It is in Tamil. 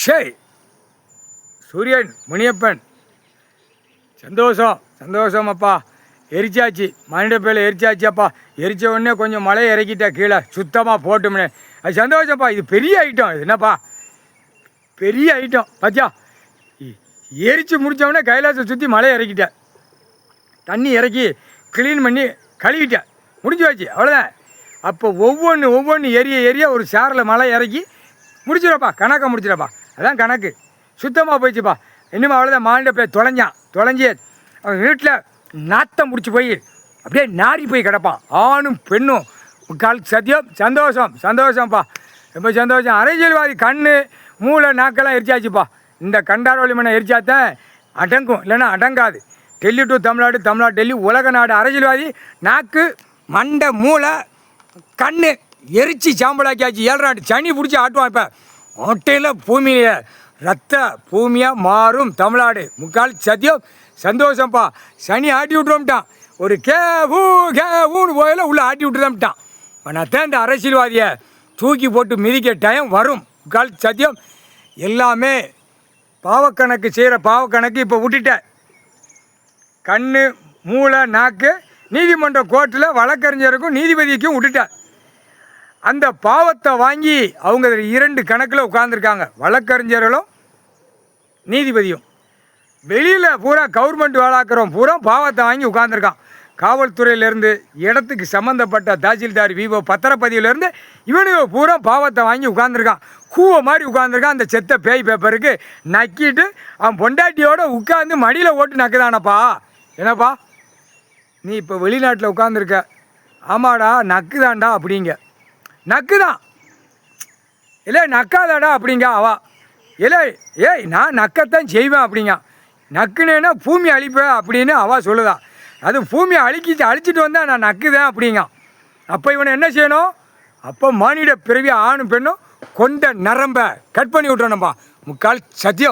ஷேய் சூரியன் முனியப்பன் சந்தோஷம் அப்பா. எரிச்சாச்சு, மனித பேரில் எரிச்சாச்சு அப்பா. எரிச்ச உடனே கொஞ்சம் மழை இறக்கிட்டா கீழே சுத்தமாக போட்டும்னே. அது சந்தோஷம்ப்பா. இது பெரிய ஐட்டம். இது என்னப்பா பெரிய ஐட்டம் பாத்தியா. எரித்து முடித்தவொடனே கைலாசை சுற்றி மழை இறக்கிட்டேன், தண்ணி இறக்கி க்ளீன் பண்ணி கழுவிட்டேன், முடிஞ்சு வச்சு அவ்வளோதான். அப்போ ஒவ்வொன்று எரிய ஒரு சாரில் மழை இறக்கி முடிச்சிடப்பா, கணக்கை முடிச்சிடப்பா. அதான் கணக்கு, சுத்தமாக போயிடுச்சுப்பா. இன்னும் அவ்வளோதான். மாநில போய் தொலைஞ்சி அவன் வீட்டில் நாத்தம் முடிச்சு போய் அப்படியே நாரி போய் கிடப்பான். ஆணும் பெண்ணும் கால் சத்தியம். சந்தோஷம்ப்பா, ரொம்ப சந்தோஷம். அரசியல்வாதி கண் மூளை நாக்கெல்லாம் எரிச்சாச்சுப்பா. இந்த கண்டாரோலி மண்ணை எரிச்சாத்தான் அடங்கும், இல்லைன்னா அடங்காது. டெல்லி டு தமிழ்நாடு, தமிழ்நாடு டெல்லி, உலக நாடு. அரசியல்வாதி நாக்கு மண்டை மூளை கண் எரிச்சு சாம்பலாக்கியாச்சு. 7 நாடு சனி பிடிச்சி ஆட்டுவான். இப்போ ஓட்டையில் பூமியை ரத்த பூமியாக மாறும் தமிழ்நாடு. முக்கால் சத்தியம். சந்தோஷம்ப்பா. சனி ஆட்டி விட்டுரும்ட்டான். ஒரு ஊன்னு போயில உள்ளே ஆட்டி விட்டுருந்தான்ட்டான். நான் தான் இந்த அரசியல்வாதியை தூக்கி போட்டு மிதிக்க டைம் வரும். முக்கால் சத்தியம். எல்லாமே பாவக்கணக்கு செய்கிற பாவக்கணக்கு இப்போ விட்டுட்டேன். கண் மூளை நாக்கு நீதிமன்ற கோர்ட்டில் வழக்கறிஞருக்கும் நீதிபதிக்கும் விட்டுட்டேன். அந்த பாவத்தை வாங்கி அவங்க 2 கணக்கில் உட்காந்துருக்காங்க, வழக்கறிஞர்களும் நீதிபதியும். வெளியில் பூரா கவர்மெண்ட் வேலாக்கிறோம் பூரா பாவத்தை வாங்கி உட்காந்துருக்கான். காவல்துறையிலேருந்து இடத்துக்கு சம்மந்தப்பட்ட தாசில்தார் விவோ பத்திரப்பதிவிலேருந்து இவனுக்கு பூரா பாவத்தை வாங்கி உட்காந்துருக்கான். கூவை மாதிரி உட்காந்துருக்கான். அந்த செத்த பேய் பேப்பருக்கு நக்கிட்டு அவன் பொண்டாட்டியோடு உட்காந்து மடியில் ஓட்டு நக்குதானப்பா. என்னப்பா நீ இப்போ வெளிநாட்டில் உட்காந்துருக்க? ஆமாடா நக்குதான்டா அப்படிங்க. நக்குதான் இல்லை நக்காதாடா அப்படிங்க அவா. இல்லை ஏய் நான் நக்கத்தான் செய்வேன் அப்படிங்க. நக்குனேன்னா பூமி அழிப்பேன் அப்படின்னு அவா சொல்லுதான். அது பூமியை அழிச்சிட்டு வந்தால் நான் நக்குதேன் அப்படிங்க. அப்போ இவனை என்ன செய்யணும்? அப்போ மானிட பிறவி ஆணும் பெண்ணும் கொண்ட நரம்பை கட் பண்ணி விட்றணும்பா. முக்கால் சத்தியம்.